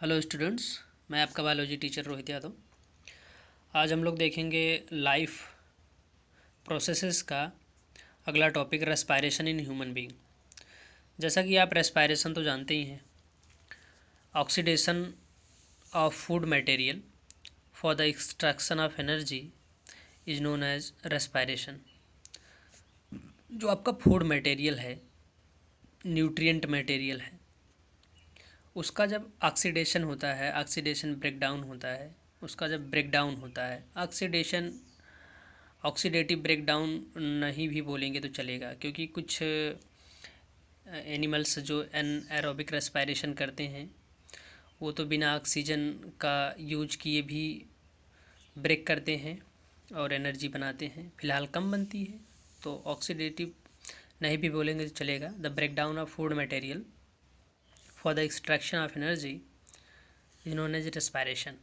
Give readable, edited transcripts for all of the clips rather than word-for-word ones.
Hello students, मैं आपका biology teacher Rohit Yadav. आज हम लोग देखेंगे लाइफ प्रोसेसेस का अगला topic respiration in human being. जैसा कि आप रेस्पायरेशन तो जानते ही हैं, oxidation of food material for the extraction of energy is known as respiration. जो आपका फूड मटेरियल है, न्यूट्रिएंट मटेरियल है, उसका जब ऑक्सीडेशन होता है, ऑक्सीडेशन ब्रेकडाउन होता है, उसका जब ब्रेकडाउन होता है, ऑक्सीडेटिव ब्रेकडाउन नहीं भी बोलेंगे तो चलेगा, क्योंकि कुछ एनिमल्स जो एनारोबिक रेस्पायरेशन करते हैं वो तो बिना ऑक्सीजन का यूज किए भी ब्रेक करते हैं और एनर्जी बनाते हैं। फ़िलहाल कम बनती है, तो ऑक्सीडेटिव नहीं भी बोलेंगे तो चलेगा। The breakdown of food material for the extraction of energy is known as respiration.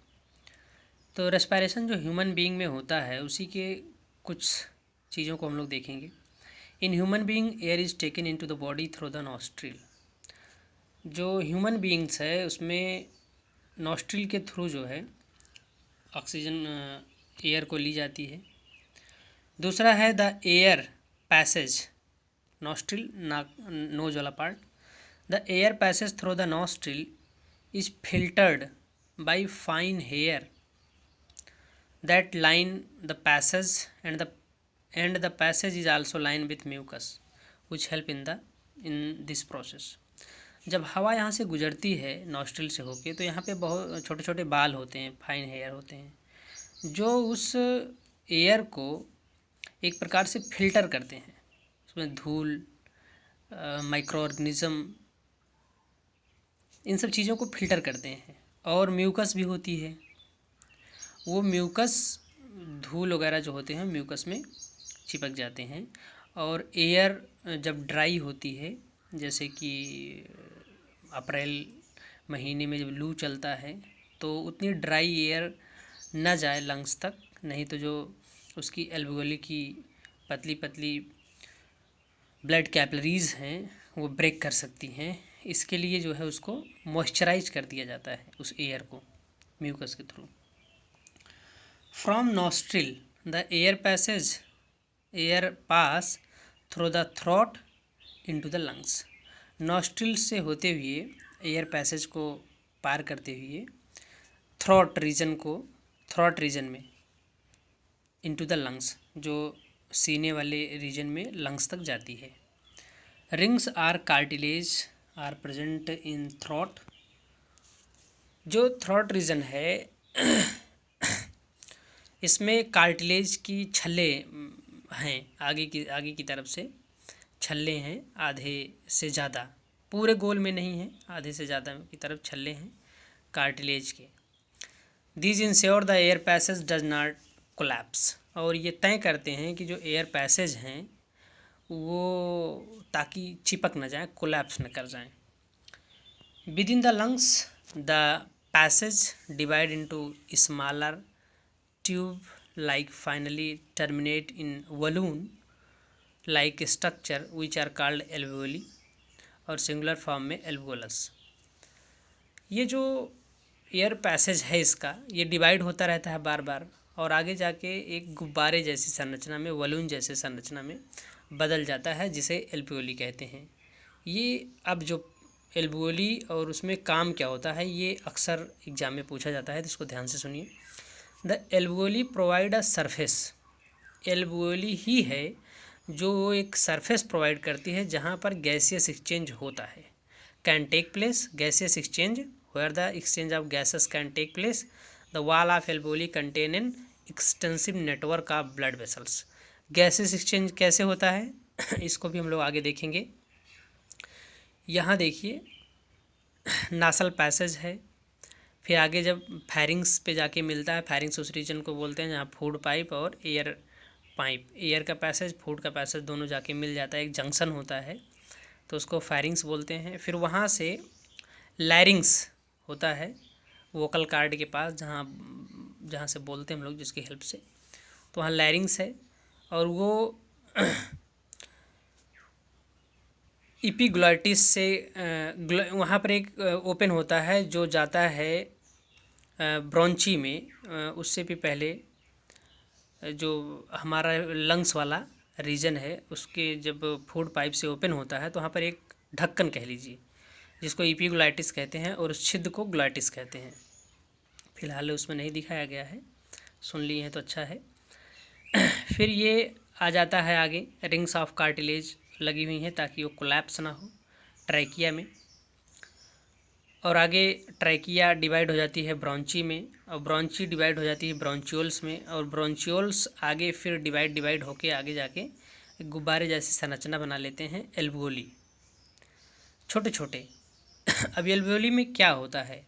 तो रेस्पायरेशन जो ह्यूमन बीइंग में होता है, उसी के कुछ चीज़ों को हम लोग देखेंगे। इन human being air is taken into the body through the nostril. जो ह्यूमन बीइंग्स है उसमें नॉस्ट्रिल के थ्रू जो है ऑक्सीजन एयर को ली जाती है। दूसरा है द एयर पैसेज, नॉस्ट्रिल नाक नोज वाला part. The air passage through the nostril is filtered by fine hair that line the passage and the passage is also lined with mucus which help in this process। जब हवा यहाँ से गुजरती है nostril से होके, तो यहाँ पे बहुत छोटे छोटे बाल होते हैं, फाइन हेयर होते हैं, जो उस एयर को एक प्रकार से फिल्टर करते हैं। उसमें धूल, माइक्रो ऑर्गेनिज़म, इन सब चीज़ों को फिल्टर करते हैं। और म्यूकस भी होती है, वो म्यूकस धूल वगैरह जो होते हैं म्यूकस में चिपक जाते हैं। और एयर जब ड्राई होती है, जैसे कि अप्रैल महीने में जब लू चलता है, तो उतनी ड्राई एयर न जाए लंग्स तक, नहीं तो जो उसकी एल्वेओली की पतली पतली ब्लड कैपिलरीज़ हैं वो ब्रेक कर सकती हैं। इसके लिए जो है उसको मॉइस्चराइज कर दिया जाता है, उस एयर को म्यूकस के through. From nostril, the air pass through the throat into the lungs। Nostril से होते हुए एयर पैसेज को पार करते हुए थ्रॉट रीजन में इनटू द लंग्स, जो सीने वाले रीजन में लंग्स तक जाती है। Rings are cartilage are present in throat. जो थ्रॉट रीजन है इसमें कार्टिलेज की छल्ले हैं, आगे की तरफ से छल्ले हैं, आधे से ज़्यादा, पूरे गोल में नहीं है, आधे से ज़्यादा की तरफ छल्ले हैं कार्टिलेज के। These ensure the air passage does not collapse. और ये तय करते हैं कि जो एयर पैसेज हैं वो ताकि चिपक न जाए, कोलैप्स न कर जाएं। With in the lungs the passage divide into smaller tube like finally terminate in balloon like structure which are called alveoli और सिंगुलर फॉर्म में alveolus। ये जो एयर पैसेज है इसका, ये डिवाइड होता रहता है बार बार, और आगे जाके एक गुब्बारे जैसी संरचना में, बलून जैसे संरचना में बदल जाता है, जिसे एल्वेओली कहते हैं। ये अब जो एल्वेओली और उसमें काम क्या होता है, ये अक्सर एग्जाम में पूछा जाता है, तो इसको ध्यान से सुनिए। The alveoli provide a surface. Alveoli ही है जो एक सरफेस प्रोवाइड करती है जहाँ पर गैसियस एक्सचेंज होता है। Can take place gaseous exchange, where the exchange of gases can take place. The wall of alveoli contain an extensive network of blood vessels. Gaseous exchange कैसे होता है इसको भी हम लोग आगे देखेंगे। यहाँ देखिए नासल पैसेज है, फिर आगे जब फैरिंग्स पे जाके मिलता है, फैरिंग्स उस रीजन को बोलते हैं जहाँ फूड पाइप और एयर पाइप, एयर का पैसेज, फूड का पैसेज दोनों जाके मिल जाता है, एक जंक्शन होता है, तो उसको फैरिंग्स बोलते हैं। फिर वहाँ से लैरिंग्स होता है वोकल कार्ड के पास, जहाँ से बोलते हैं हम लोग, जिसकी हेल्प से, तो वहाँ लैरिंग्स है। और वो इपीग्लॉटिस से वहाँ पर एक ओपन होता है जो जाता है ब्रोंची में। उससे भी पहले जो हमारा लंग्स वाला रीजन है उसके जब फूड पाइप से ओपन होता है तो वहाँ पर एक ढक्कन कह लीजिए जिसको इपीग्लॉटिस कहते हैं और उस छिद्र को ग्लॉटिस कहते हैं। फिलहाल उसमें नहीं दिखाया गया है, सुन लिए हैं तो अच्छा है। फिर ये आ जाता है आगे, रिंग्स ऑफ कार्टिलेज लगी हुई हैं ताकि वो कोलैप्स ना हो ट्रैकिया में। और आगे ट्रैकिया डिवाइड हो जाती है ब्रोंची में, और ब्रोंची डिवाइड हो जाती है ब्रोंचियोल्स में, और ब्रोंचियोल्स आगे फिर डिवाइड होके आगे जाके एक गुब्बारे जैसी संरचना बना लेते हैं, एल्वोली, छोटे छोटे। अब एल्वोली में क्या होता है?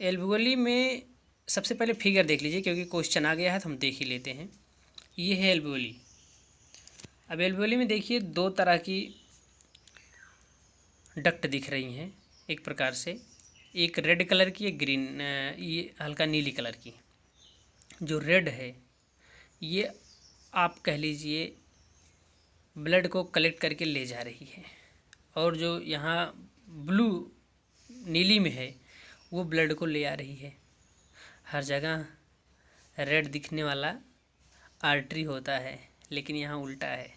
एल्वोली में सबसे पहले फिगर देख लीजिए क्योंकि क्वेश्चन आ गया है तो हम देख ही लेते हैं। ये है एल्वोली। अब एल्वोली में देखिए दो तरह की डक्ट दिख रही हैं एक प्रकार से, एक रेड कलर की, एक ग्रीन, ये हल्का नीली कलर की। जो रेड है ये आप कह लीजिए ब्लड को कलेक्ट करके ले जा रही है, और जो यहाँ ब्लू नीली में है वो ब्लड को ले आ रही है। हर जगह रेड दिखने वाला आर्टरी होता है लेकिन यहाँ उल्टा है,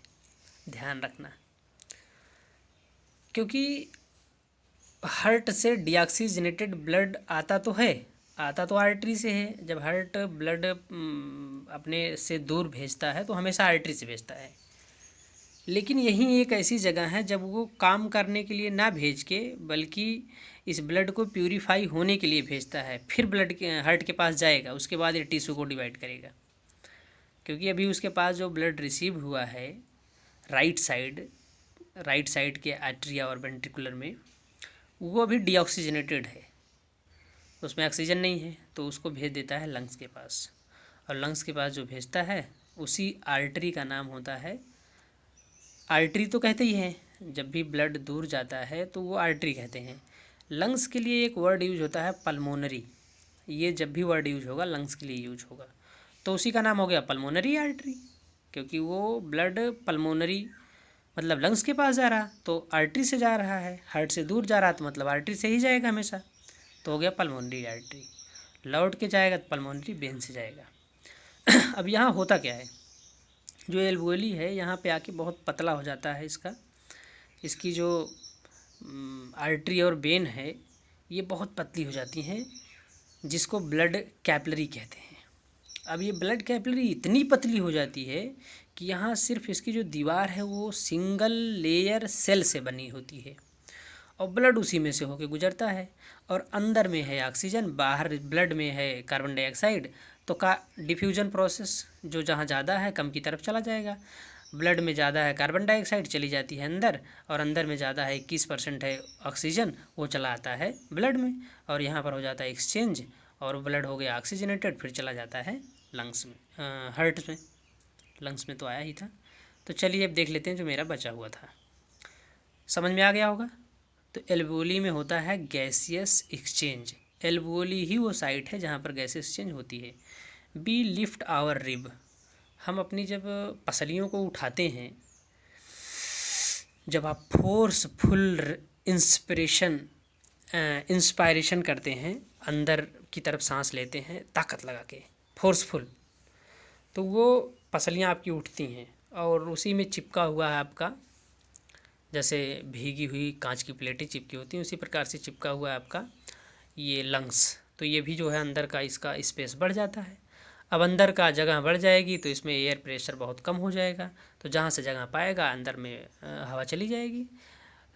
ध्यान रखना। क्योंकि हार्ट से डीऑक्सीजनेटेड ब्लड आता तो आर्टरी से है। जब हार्ट ब्लड अपने से दूर भेजता है तो हमेशा आर्टरी से भेजता है, लेकिन यही एक ऐसी जगह है जब वो काम करने के लिए ना भेज के बल्कि इस ब्लड को प्यूरिफाई होने के लिए भेजता है। फिर ब्लड के हार्ट के पास जाएगा, उसके बाद ये टिश्यू को डिवाइड करेगा। क्योंकि अभी उसके पास जो ब्लड रिसीव हुआ है राइट साइड के आर्टरिया और वेंट्रिकुलर में, वो अभी डीऑक्सीजनेटेड है, उसमें ऑक्सीजन नहीं है, तो उसको भेज देता है लंग्स के पास। और लंग्स के पास जो भेजता है उसी आर्टरी का नाम होता है, आर्टरी तो कहते ही हैं, जब भी ब्लड दूर जाता है तो वो आर्टरी कहते हैं। लंग्स के लिए एक वर्ड यूज होता है पल्मोनरी, ये जब भी वर्ड यूज होगा लंग्स के लिए यूज होगा, तो उसी का नाम हो गया पल्मोनरी आर्टरी। क्योंकि वो ब्लड पल्मोनरी मतलब लंग्स के पास जा रहा तो आर्टरी से जा रहा है, हार्ट से दूर जा रहा तो मतलब आर्टरी से ही जाएगा हमेशा, तो हो गया पल्मोनरी आर्टरी। लौट के जाएगा तो पल्मोनरी वेन से जाएगा। अब यहाँ होता क्या है, जो एल्वोली है यहाँ पे आके बहुत पतला हो जाता है इसकी जो आर्टरी और वेन है ये बहुत पतली हो जाती हैं, जिसको ब्लड कैपिलरी कहते हैं। अब ये ब्लड कैपिलरी इतनी पतली हो जाती है कि यहाँ सिर्फ इसकी जो दीवार है वो सिंगल लेयर सेल से बनी होती है, और ब्लड उसी में से होकर गुजरता है। और अंदर में है ऑक्सीजन, बाहर ब्लड में है कार्बन डाइऑक्साइड, तो का डिफ्यूजन प्रोसेस जो जहाँ ज़्यादा है कम की तरफ चला जाएगा। ब्लड में ज़्यादा है कार्बन डाइऑक्साइड चली जाती है अंदर, और अंदर में ज़्यादा है 21% है ऑक्सीजन, वो चला आता है ब्लड में, और यहाँ पर हो जाता है एक्सचेंज, और ब्लड हो गया ऑक्सीजनेटेड, फिर चला जाता है लंग्स में, हार्ट में। लंग्स में तो आया ही था। तो चलिए अब देख लेते हैं जो मेरा बचा हुआ था, समझ में आ गया होगा। तो एल्वोली में होता है गैसियस एक्सचेंज, एल्वोली ही वो साइट है जहाँ पर गैसियस एक्सचेंज होती है। बी लिफ्ट आवर रिब, हम अपनी जब पसलियों को उठाते हैं, जब आप फोर्सफुल इंस्पायरेशन करते हैं, अंदर की तरफ सांस लेते हैं ताकत लगा के फोर्सफुल, तो वो पसलियाँ आपकी उठती हैं, और उसी में चिपका हुआ है आपका, जैसे भीगी हुई कांच की प्लेटें चिपकी होती हैं उसी प्रकार से चिपका हुआ है आपका ये लंग्स। तो ये भी जो है अंदर का इसका स्पेस बढ़ जाता है। अब अंदर का जगह बढ़ जाएगी तो इसमें एयर प्रेशर बहुत कम हो जाएगा, तो जहाँ से जगह पाएगा अंदर में हवा चली जाएगी।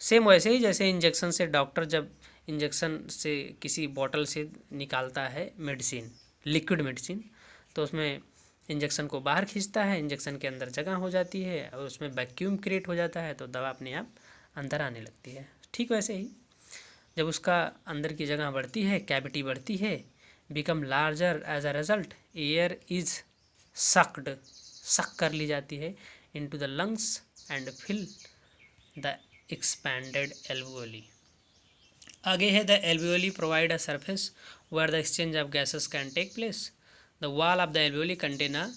सेम वैसे ही जैसे इंजेक्शन से डॉक्टर जब इंजेक्शन से किसी बॉटल से निकालता है मेडिसिन, लिक्विड मेडिसिन, तो उसमें इंजेक्शन को बाहर खींचता है, इंजेक्शन के अंदर जगह हो जाती है और उसमें वैक्यूम क्रिएट हो जाता है, तो दवा अपने आप अंदर आने लगती है। ठीक वैसे ही जब उसका अंदर की जगह बढ़ती है, कैविटी बढ़ती है, become larger, as a result air is suck कर ली जाती है into the lungs and fill the expanded alveoli. आगे है the alveoli provide a surface where the exchange of gases can take place. The wall of the alveoli contain a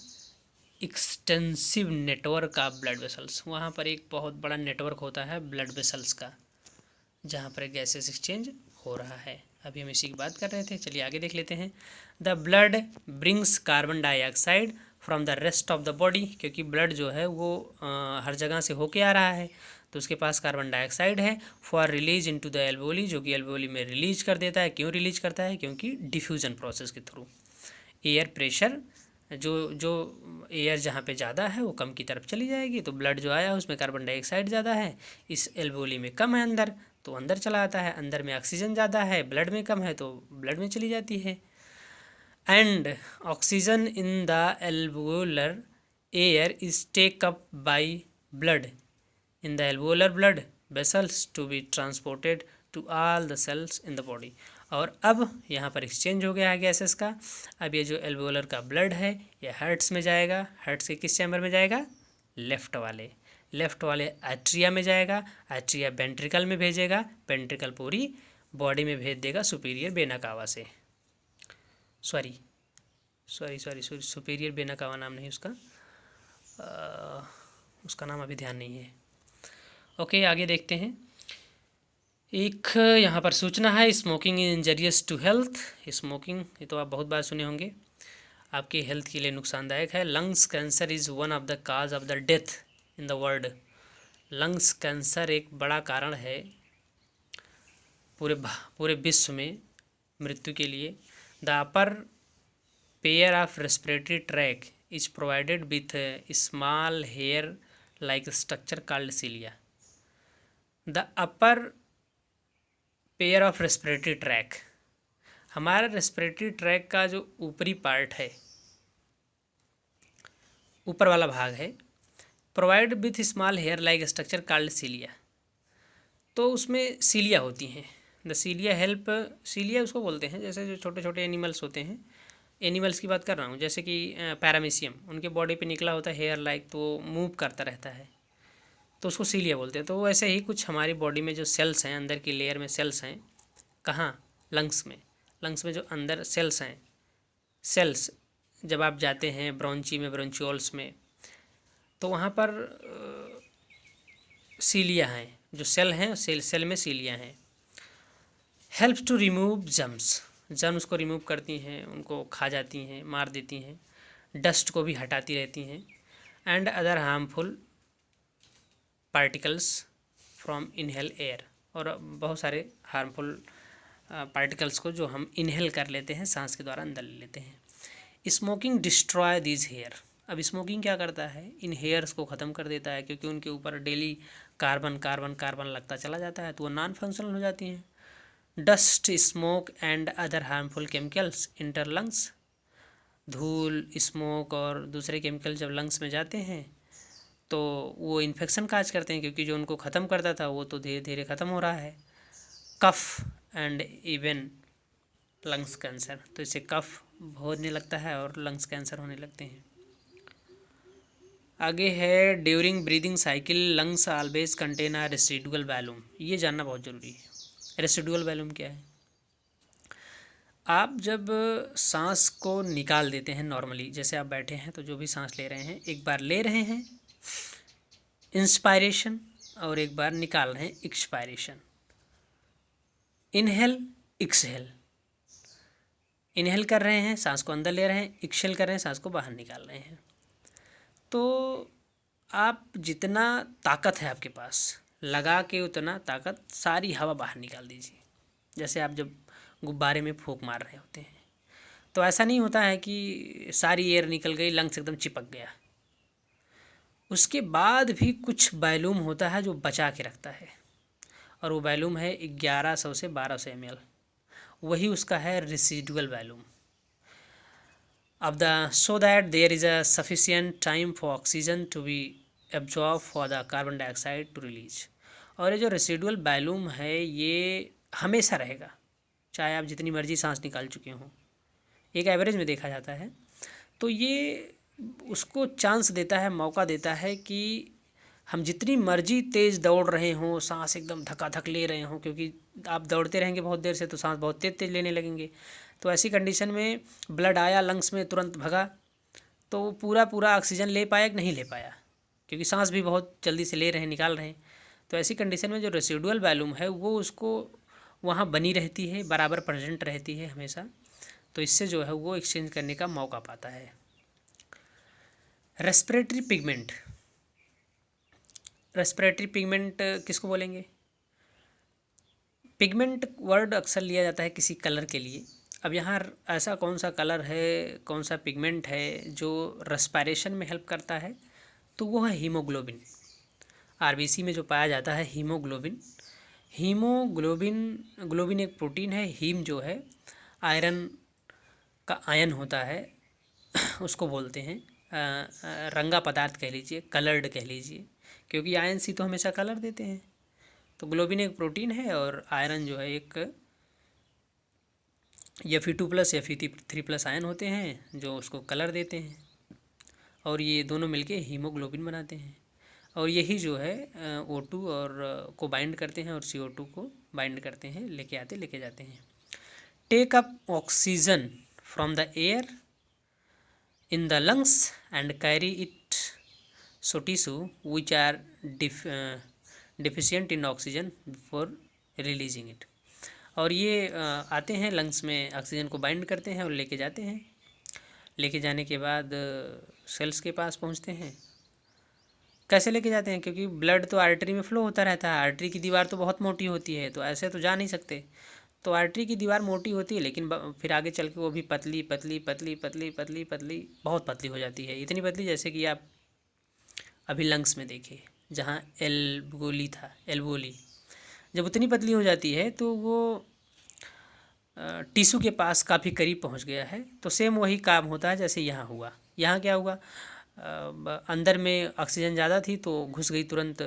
extensive network of blood vessels, वहाँ पर एक बहुत बड़ा network होता है blood vessels का, जहाँ पर गैसेस एक्सचेंज हो रहा है। अभी हम इसी की बात कर रहे थे, चलिए आगे देख लेते हैं। The blood brings carbon dioxide from the rest of the body, क्योंकि ब्लड जो है वो हर जगह से होके आ रहा है, तो उसके पास कार्बन डाइऑक्साइड है। For release into the alveoli, जो कि एल्वेओली में रिलीज कर देता है। क्यों रिलीज करता है? क्योंकि डिफ्यूजन प्रोसेस के थ्रू एयर प्रेशर, जो जो एयर जहाँ पे ज़्यादा है वो कम की तरफ चली जाएगी, तो ब्लड जो आया उसमें कार्बन डाइऑक्साइड ज़्यादा है, इस एल्वेओली में कम है अंदर, तो अंदर चला आता है। अंदर में ऑक्सीजन ज़्यादा है, ब्लड में कम है, तो ब्लड में चली जाती है। And oxygen in the alveolar air is take up by blood in the alveolar blood vessels to be transported to all the cells in the body। और अब यहाँ पर एक्सचेंज हो गया है गैसेस का। अब ये जो एल्वेओलर का ब्लड है ये हार्ट्स में जाएगा। हार्ट्स के किस चैम्बर में जाएगा? लेफ्ट वाले एट्रिया में जाएगा। एट्रिया वेंट्रिकल में भेजेगा, वेंट्रिकल पूरी बॉडी में भेज देगा सुपीरियर वेना कावा से। सॉरी सुपीरियर वेना कावा नाम नहीं उसका, उसका नाम अभी ध्यान नहीं है। ओके, आगे देखते हैं। एक यहाँ पर सूचना है, smoking is injurious to health. Smoking ये तो आप बहुत बार सुने होंगे, आपकी हेल्थ के लिए नुकसानदायक है। Lungs cancer is one of the cause of the death in the world. Lungs cancer एक बड़ा कारण है पूरे विश्व में मृत्यु के लिए। The upper pair of respiratory track is provided with small hair like structure called cilia. The upper pair of respiratory track, हमारा रेस्पिरेटरी ट्रैक का जो ऊपरी पार्ट है, ऊपर वाला भाग है, provide with small hair like structure called cilia. तो उसमें सिलिया होती हैं। द सिलिया हेल्प, सिलिया उसको बोलते हैं जैसे जो छोटे छोटे एनिमल्स होते हैं, एनिमल्स की बात कर रहा हूँ, जैसे कि पैरामीशियम, उनके बॉडी पे निकला होता है हेयर लाइक, तो मूव करता रहता है, तो उसको सिलिया बोलते हैं। तो वैसे ही कुछ हमारी बॉडी में जो सेल्स हैं, अंदर की लेयर में सेल्स हैं, कहाँ? लंग्स में जो अंदर सेल्स हैं, सेल्स जब आप जाते हैं ब्रोंची में, ब्रोंचियोल्स में, तो वहाँ पर सीलिया हैं, जो सेल हैं सेल में सीलिया हैं। हेल्प टू रिमूव जर्म्स को रिमूव करती हैं, उनको खा जाती हैं, मार देती हैं। डस्ट को भी हटाती रहती हैं। And other harmful particles from inhale air, और बहुत सारे हार्मफुल पार्टिकल्स को जो हम इनहेल कर लेते हैं, सांस के द्वारा अंदर ले लेते हैं। Smoking destroy this hair. अब स्मोकिंग क्या करता है? इन हेयर्स को ख़त्म कर देता है, क्योंकि उनके ऊपर डेली कार्बन लगता चला जाता है, तो वो नॉन फंक्शनल हो जाती हैं। Dust, smoke and other harmful chemicals inter lungs. धूल, स्मोक और दूसरे केमिकल जब लंग्स में जाते हैं तो वो इन्फेक्शन काज करते हैं, क्योंकि जो उनको ख़त्म करता था वो तो धीरे धीरे ख़त्म हो रहा है। Cough and even lungs cancer, तो इससे कफ होने लगता है और लंग्स कैंसर होने लगते हैं। आगे है during breathing cycle lungs always contain a residual volume. ये जानना बहुत ज़रूरी है। रेसिडुअल वॉल्यूम क्या है? आप जब सांस को निकाल देते हैं नॉर्मली, जैसे आप बैठे हैं तो जो भी सांस ले रहे हैं, एक बार ले रहे हैं इंस्पायरेशन और एक बार निकाल रहे हैं एक्सपायरेशन। इनहेल एक्सहेल, इनहेल कर रहे हैं सांस को अंदर ले रहे हैं, एक्सहेल कर रहे हैं सांस को बाहर निकाल रहे हैं। तो आप जितना ताकत है आपके पास लगा के उतना ताकत सारी हवा बाहर निकाल दीजिए। जैसे आप जब गुब्बारे में फूंक मार रहे होते हैं, तो ऐसा नहीं होता है कि सारी एयर निकल गई, लंग्स एकदम चिपक गया। उसके बाद भी कुछ वॉल्यूम होता है जो बचा के रखता है, और वो वॉल्यूम है 1100 से 1200 ml। वही उसका है residual volume of the, so that there is a sufficient time for oxygen to be absorbed for the carbon dioxide to release। और ये जो रेसिडुअल वॉल्यूम है ये हमेशा रहेगा, चाहे आप जितनी मर्जी सांस निकाल चुके हों, एक एवरेज में देखा जाता है। तो ये उसको चांस देता है, मौका देता है कि हम जितनी मर्जी तेज़ दौड़ रहे हों, सांस एकदम धक्का ले रहे हों, क्योंकि आप दौड़ते रहेंगे बहुत देर से तो सांस बहुत तेज़ लेने लगेंगे। तो ऐसी कंडीशन में ब्लड आया लंग्स में, तुरंत भगा, तो वो पूरा पूरा ऑक्सीजन ले पाया कि नहीं ले पाया, क्योंकि सांस भी बहुत जल्दी से ले रहे हैं, निकाल रहे हैं। तो ऐसी कंडीशन में जो रेसिडुअल वॉल्यूम है वो उसको वहाँ बनी रहती है, बराबर प्रेजेंट रहती है हमेशा। तो इससे जो है वो एक्सचेंज करने का मौका पाता है। रेस्पिरेटरी पिगमेंट, रेस्पिरेटरी पिगमेंट किसको बोलेंगे? पिगमेंट वर्ड अक्सर लिया जाता है किसी कलर के लिए। अब यहाँ ऐसा कौन सा कलर है, कौन सा पिगमेंट है जो रेस्पिरेशन में हेल्प करता है? तो वो है हीमोग्लोबिन। आरबीसी में जो पाया जाता है हीमोग्लोबिन। हीमोग्लोबिन, ग्लोबिन एक प्रोटीन है। हीम जो है आयरन का आयन होता है उसको बोलते हैं। रंगा पदार्थ कह लीजिए, कलर्ड कह लीजिए, क्योंकि आयन सी तो हमेशा कलर देते हैं। तो ग्लोबिन एक प्रोटीन है और आयरन जो है एक Fe2+ या Fe3+ आयन होते हैं जो उसको कलर देते हैं, और ये दोनों मिलके हीमोग्लोबिन बनाते हैं। और यही जो है O2 और को बाइंड करते हैं और CO2 को बाइंड करते हैं, लेके जाते हैं। Take up oxygen from the air in the lungs and carry it so tissue which are deficient in oxygen before releasing it। और ये आते हैं लंग्स में, ऑक्सीजन को बाइंड करते हैं और लेके जाते हैं। लेके जाने के बाद सेल्स के पास पहुंचते हैं। कैसे लेके जाते हैं? क्योंकि ब्लड तो आर्टरी में फ्लो होता रहता है। आर्टरी की दीवार तो बहुत मोटी होती है, तो ऐसे तो जा नहीं सकते। तो आर्टरी की दीवार मोटी होती है, लेकिन फिर आगे चल के वो भी पतली पतली पतली पतली पतली पतली बहुत पतली हो जाती है। इतनी पतली जैसे कि आप अभी लंग्स में देखिए, जहाँ एल्वोली था, एल्वोली जब उतनी पतली हो जाती है तो वो टिश्यू के पास काफ़ी करीब पहुँच गया है। तो सेम वही काम होता है जैसे यहाँ हुआ। यहाँ क्या हुआ, अंदर में ऑक्सीजन ज़्यादा थी तो घुस गई तुरंत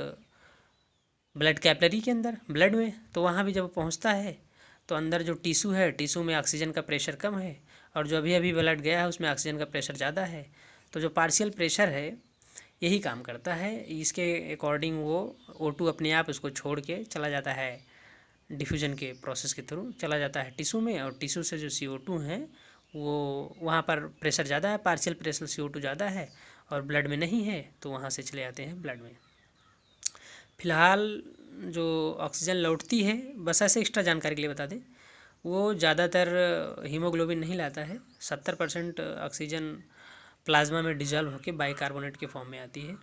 ब्लड कैपिलरी के अंदर, ब्लड में। तो वहाँ भी जब पहुँचता है तो अंदर जो टिश्यू है, टिश्यू में ऑक्सीजन का प्रेशर कम है, और जो अभी अभी ब्लड गया है उसमें ऑक्सीजन का प्रेशर ज़्यादा है। तो जो पार्शियल प्रेशर है यही काम करता है। इसके अकॉर्डिंग वो O2 अपने आप उसको छोड़ के चला जाता है, डिफ्यूजन के प्रोसेस के थ्रू चला जाता है टिश्यू में, और टिश्यू से जो CO2 है वो वहाँ पर प्रेशर ज़्यादा है, पार्शियल प्रेशर CO2 ज़्यादा है और ब्लड में नहीं है, तो वहाँ से चले जाते हैं ब्लड में। फिलहाल जो ऑक्सीजन लौटती है, बस ऐसे एक्स्ट्रा जानकारी के लिए बता दें, वो ज़्यादातर हीमोग्लोबिन नहीं लाता है। 70% ऑक्सीजन प्लाज्मा में डिजॉल्व होकर बाइकार्बोनेट के फॉर्म में आती है।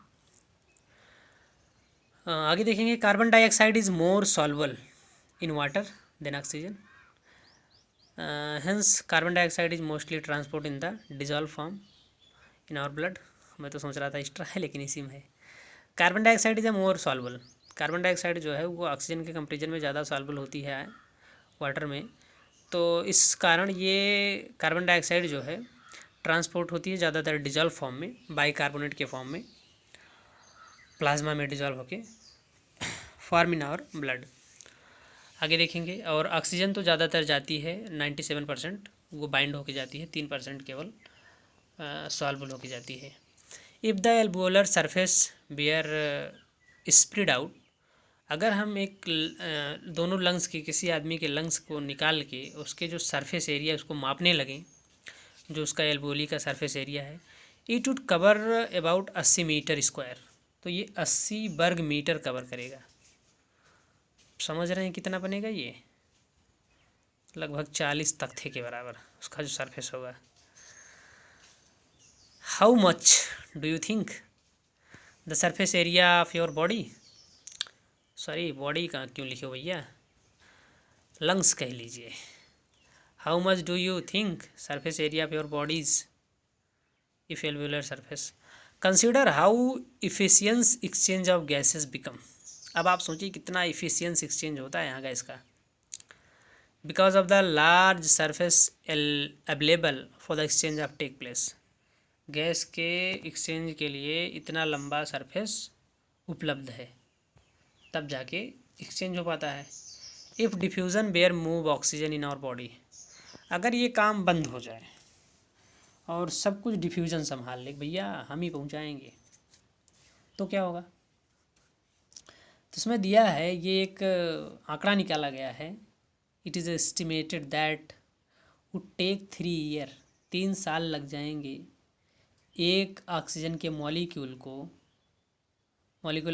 आगे देखेंगे, carbon dioxide is more soluble in water than oxygen, hence carbon dioxide is mostly transport in the dissolve form in our blood. मैं तो सोच रहा था एक्स्ट्रा है, लेकिन इसी में है। Carbon dioxide is a more soluble. Carbon dioxide जो है वो ऑक्सीजन के कंपेरिजन में ज़्यादा सॉल्युबल होती है वाटर में। तो इस कारण ये कार्बन डाइऑक्साइड जो है ट्रांसपोर्ट होती है ज़्यादातर डिजॉल्व फॉर्म में, बाइकार्बोनेट के फॉर्म में, प्लाज्मा में डिजॉल्व होके फॉर्म इन आवर ब्लड। आगे देखेंगे, और ऑक्सीजन तो ज़्यादातर जाती है 97%, वो बाइंड होके जाती है, 3% केवल सॉल्युबल होके जाती है। If the alveolar surface were spread out, अगर हम एक दोनों लंग्स के, किसी आदमी के लंग्स को निकाल के उसके जो सरफेस एरिया उसको मापने लगें, जो उसका एल्वोली का सरफेस एरिया है, it would cover about 80 metre square. तो ये 80 वर्ग मीटर कवर करेगा। समझ रहे हैं कितना बनेगा? ये लगभग 40 तख्ते के बराबर उसका जो सरफेस होगा। How much do you think the surface area of your body, sorry body का क्यों लिखे हो भैया, लंग्स कह लीजिए। How much do you think surface area of your bodies if alveolar surface, consider how efficiency exchange of gases become. अब आप सोचिए कितना इफिशियंस एक्सचेंज होता है यहाँ गैस का, because of the large surface available for the exchange of take place. Gas के exchange के लिए इतना लंबा सरफेस उपलब्ध है, तब जाके एक्सचेंज हो पाता है। If diffusion were move oxygen in our body, अगर ये काम बंद हो जाए और सब कुछ डिफ्यूज़न संभाल ले, भैया हम ही पहुंचाएंगे, तो क्या होगा? तो इसमें दिया है, ये एक आंकड़ा निकाला गया है। It is estimated that would take 3 year, 3 साल लग जाएंगे एक ऑक्सीजन के molecule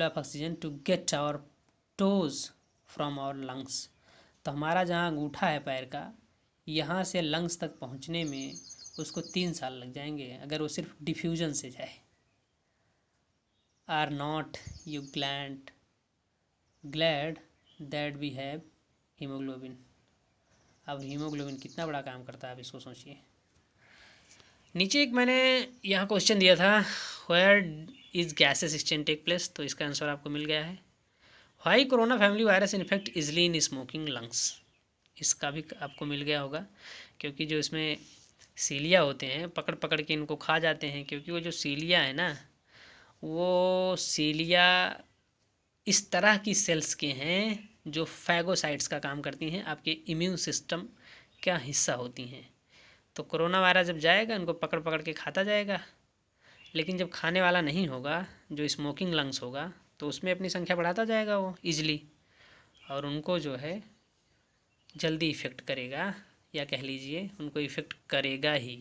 of oxygen to get our toes from our lungs. तो हमारा जहाँ अंगूठा है पैर का, यहाँ से लंग्स तक पहुँचने में उसको 3 साल लग जाएंगे अगर वो सिर्फ डिफ्यूजन से जाए। Are not you glad that we have haemoglobin. अब हीमोग्लोबिन कितना बड़ा काम करता है आप इसको सोचिए। नीचे एक मैंने यहाँ क्वेश्चन दिया था, where is gases exchange take place, तो इसका आंसर आपको मिल गया है। Why corona family virus infect easily in smoking lungs, इसका भी आपको मिल गया होगा, क्योंकि जो इसमें सीलिया होते हैं पकड़ पकड़ के इनको खा जाते हैं, क्योंकि वो जो सीलिया है ना, वो सीलिया इस तरह की सेल्स के हैं जो फैगोसाइट्स का काम करती हैं, आपके इम्यून सिस्टम का हिस्सा होती हैं। तो कोरोना वायरस जब जाएगा इनको पकड़ पकड़ के खाता जाएगा, लेकिन जब खाने वाला नहीं होगा, जो स्मोकिंग लंग्स होगा, तो उसमें अपनी संख्या बढ़ाता जाएगा वो ईजिली, और उनको जो है जल्दी इफ़ेक्ट करेगा, या कह लीजिए उनको इफ़ेक्ट करेगा ही।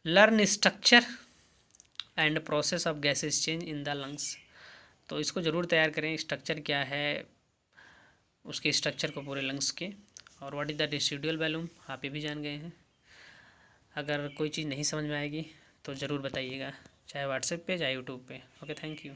Learn structure and process of gases change in the lungs, तो इसको ज़रूर तैयार करें, स्ट्रक्चर क्या है उसके स्ट्रक्चर को पूरे लंग्स के, और what is the residual volume आप ये भी जान गए हैं। अगर कोई चीज़ नहीं समझ में आएगी तो ज़रूर बताइएगा, चाहे व्हाट्सएप पे चाहे यूट्यूब पे। Okay, thank you.